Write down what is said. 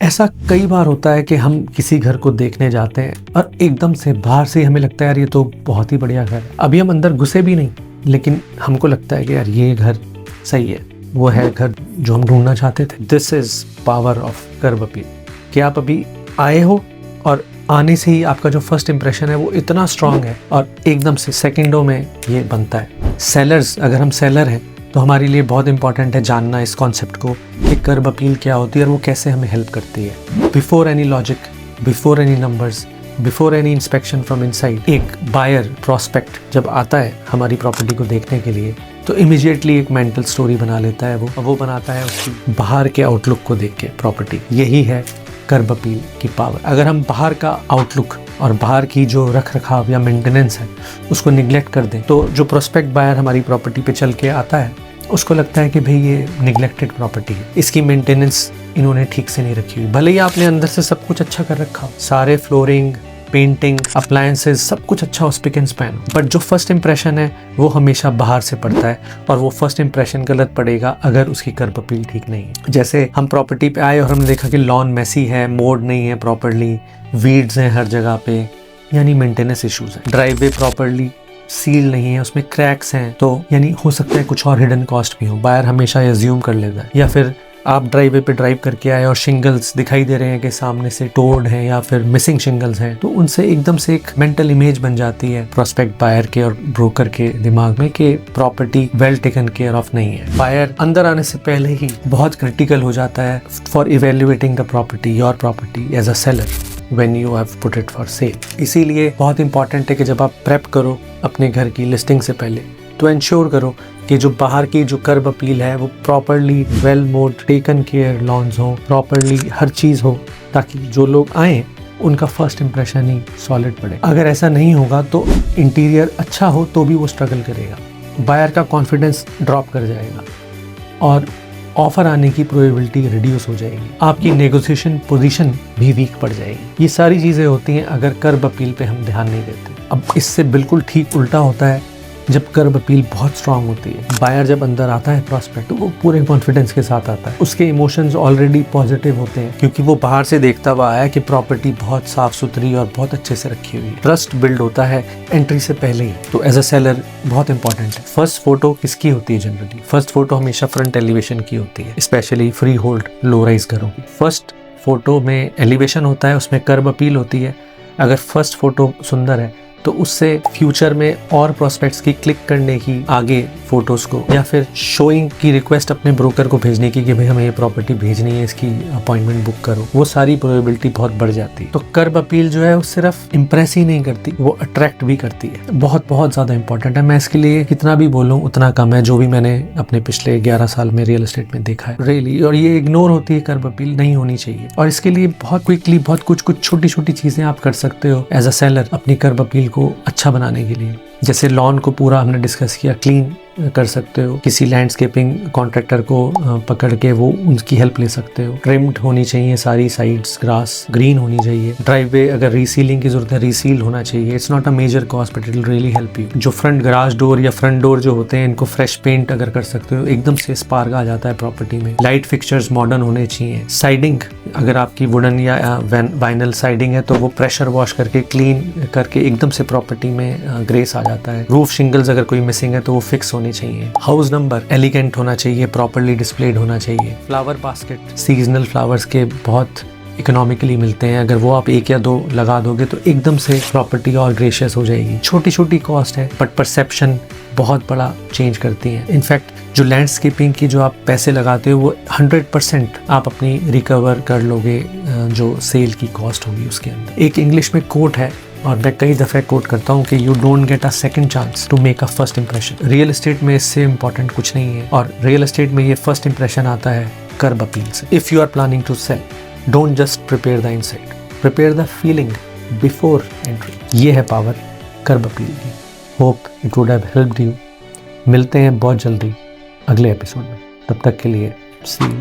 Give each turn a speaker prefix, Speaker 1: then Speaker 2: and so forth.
Speaker 1: ऐसा कई बार होता है कि हम किसी घर को देखने जाते हैं और एकदम से बाहर से हमें लगता है यार ये तो बहुत ही बढ़िया घर है। अभी हम अंदर घुसे भी नहीं लेकिन हमको लगता है कि यार ये घर सही है, वो है घर जो हम ढूंढना चाहते थे। This is power of kerb appeal कि आप अभी आए हो और आने से ही आपका जो फर्स्ट इंप्रेशन है वो इतना स्ट्रांग है और एकदम से सेकंडों में ये बनता है। सेलर्स, अगर हम सेलर हैं तो हमारे लिए बहुत इंपॉर्टेंट है जानना इस कॉन्सेप्ट को कि कर्ब अपील क्या होती है और वो कैसे हमें हेल्प करती है। Before any logic, before any numbers, before any inspection from inside, एक बायर प्रॉस्पेक्ट जब आता है हमारी प्रॉपर्टी को देखने के लिए तो इमीडिएटली एक मेंटल स्टोरी बना लेता है। वो बनाता है उसकी बाहर के आउटलुक को देख के प्रॉपर्टी। यही है कर्ब अपील की पावर। अगर हम बाहर का आउटलुक और बाहर की जो रख रखाव या मेंटेनेंस है उसको निगलेक्ट कर दें तो जो प्रोस्पेक्ट बायर हमारी प्रॉपर्टी पे चल के आता है उसको लगता है कि भाई ये निगलेक्टेड प्रॉपर्टी है, इसकी मेंटेनेंस इन्होंने ठीक से नहीं रखी हुई। भले ही आपने अंदर से सब कुछ अच्छा कर रखा हो, सारे फ्लोरिंग, पेंटिंग, अप्लायंसेस सब कुछ अच्छा हो, स्पिक एंड स्पैन, बट जो फर्स्ट इंप्रेशन है वो हमेशा बाहर से पड़ता है और वो फर्स्ट इंप्रेशन गलत पड़ेगा अगर उसकी कर्ब अपील ठीक नहीं है। जैसे हम प्रॉपर्टी पे आए और हमने देखा कि लॉन मेसी है, मोड नहीं है प्रॉपर्ली, वीड्स हैं हर जगह पे, यानी मेंटेनेंस इश्यूज है। ड्राइववे प्रॉपर्ली सील नहीं है, उसमें क्रैक्स हैं, तो यानी हो सकता है कुछ और हिडन कॉस्ट भी हो। बायर हमेशा अज्यूम कर लेता है। या फिर आप ड्राइववे पे ड्राइव करके आए और शिंगल्स दिखाई दे रहे हैं कि सामने से टोर्ड हैं या फिर मिसिंग शिंगल्स हैं, तो उनसे एकदम से एक मेंटल इमेज बन जाती है प्रोस्पेक्ट बायर के और ब्रोकर के दिमाग में कि property well taken care of नहीं है। बायर अंदर आने से पहले ही बहुत क्रिटिकल हो जाता है for evaluating the property, your property as a seller when you have put it for sale। इसीलिए बहुत इंपॉर्टेंट है कि जब आप प्रेप करो अपने घर की लिस्टिंग से पहले तो इंश्योर करो कि जो बाहर की जो कर्ब अपील है वो properly well mowed, taken care lawns हो, प्रॉपरली हर चीज़ हो ताकि जो लोग आए उनका फर्स्ट इंप्रेशन ही सॉलिड पड़े। अगर ऐसा नहीं होगा तो इंटीरियर अच्छा हो तो भी वो स्ट्रगल करेगा, बायर का कॉन्फिडेंस ड्रॉप कर जाएगा और ऑफर आने की प्रोबेबिलिटी रिड्यूस हो जाएगी, आपकी नेगोशिएशन पोजीशन भी वीक पड़ जाएगी। ये सारी चीज़ें होती हैं अगर कर्ब अपील पे हम ध्यान नहीं देते। अब इससे बिल्कुल ठीक उल्टा होता है जब कर्ब अपील बहुत स्ट्रांग होती है। बायर जब अंदर आता है प्रॉस्पेक्ट तो वो पूरे कॉन्फिडेंस के साथ आता है, उसके इमोशंस ऑलरेडी पॉजिटिव होते हैं क्योंकि वो बाहर से देखता हुआ आया कि प्रॉपर्टी बहुत साफ सुथरी और बहुत अच्छे से रखी हुई है। ट्रस्ट बिल्ड होता है एंट्री से पहले ही। तो एज अ सेलर बहुत इंपॉर्टेंट है फर्स्ट फोटो किसकी होती है। जनरली फर्स्ट फोटो हमेशा फ्रंट एलिवेशन की होती है, specially free hold low rise घरों की। फर्स्ट फोटो में एलिवेशन होता है, उसमें कर्ब अपील होती है। अगर फर्स्ट फोटो सुंदर है तो उससे फ्यूचर में और प्रोस्पेक्ट्स की क्लिक करने की आगे फोटोज को या फिर शोइंग की रिक्वेस्ट अपने ब्रोकर को भेजने की कि भाई हमें ये प्रॉपर्टी भेजनी है, इसकी अपॉइंटमेंट बुक करो, वो सारी प्रोबेबिलिटी बहुत बढ़ जाती है। तो कर्ब अपील जो है वो सिर्फ इम्प्रेस ही नहीं करती, वो अट्रैक्ट भी करती है। बहुत बहुत ज़्यादा इंपॉर्टेंट है। मैं इसके लिए कितना भी बोलूँ उतना कम है, जो भी मैंने अपने पिछले 11 साल में रियल एस्टेट में देखा है रियली। और ये इग्नोर होती है, कर्ब अपील नहीं होनी चाहिए। और इसके लिए बहुत क्विकली बहुत कुछ छोटी छोटी चीज़ें आप कर सकते हो एज अ सेलर अपनी कर्ब अपील को अच्छा बनाने के लिए। जैसे लॉन को पूरा हमने डिस्कस किया, क्लीन कर सकते हो, किसी लैंडस्केपिंग कॉन्ट्रैक्टर को पकड़ के वो उनकी हेल्प ले सकते हो। ट्रिम्ड होनी चाहिए सारी साइड्स, ग्रास ग्रीन होनी चाहिए। ड्राइववे अगर रीसीलिंग की जरूरत है रीसील होना चाहिए। It's not a major cost but it will really help you. जो फ्रंट गराज डोर या फ्रंट डोर जो होते हैं इनको फ्रेश पेंट अगर कर सकते हो एकदम से स्पार्क आ जाता है प्रॉपर्टी में। लाइट फिक्सचर्स मॉडर्न होने चाहिए। साइडिंग अगर आपकी वुडन या वाइनल साइडिंग है तो वो प्रेशर वॉश करके क्लीन करके एकदम से प्रॉपर्टी में ग्रेस आ जाता है। रूफ शिंगल्स अगर कोई मिसिंग है तो वो फिक्स होनी चाहिए। हाउस नंबर एलिगेंट होना चाहिए, प्रॉपर्ली डिस्प्लेड होना चाहिए। फ्लावर बास्केट सीजनल फ्लावर्स के बहुत इकोनॉमिकली मिलते हैं, अगर वो आप 1 या 2 लगा दोगे तो एकदम से प्रॉपर्टी और ग्रेशियस हो जाएगी। छोटी छोटी कॉस्ट है बट परसेप्शन बहुत बड़ा चेंज करती है। इनफैक्ट जो लैंडस्केपिंग की जो आप पैसे लगाते हो वो 100% आप अपनी रिकवर कर लोगे जो सेल की कॉस्ट होगी उसके अंदर। एक इंग्लिश में कोट है और मैं कई दफ़े कोट करता हूँ कि you don't get a second chance to make a first impression. Real estate में इससे इम्पॉर्टेंट कुछ नहीं है और रियल एस्टेट में ये फर्स्ट इंप्रेशन आता है कर्ब अपील से। If you are planning to sell don't just prepare the inside, prepare the feeling before entry. ये है पावर कर्ब अपील की। Hope it would have helped you. मिलते हैं बहुत जल्दी अगले एपिसोड में, तब तक के लिए सी यू।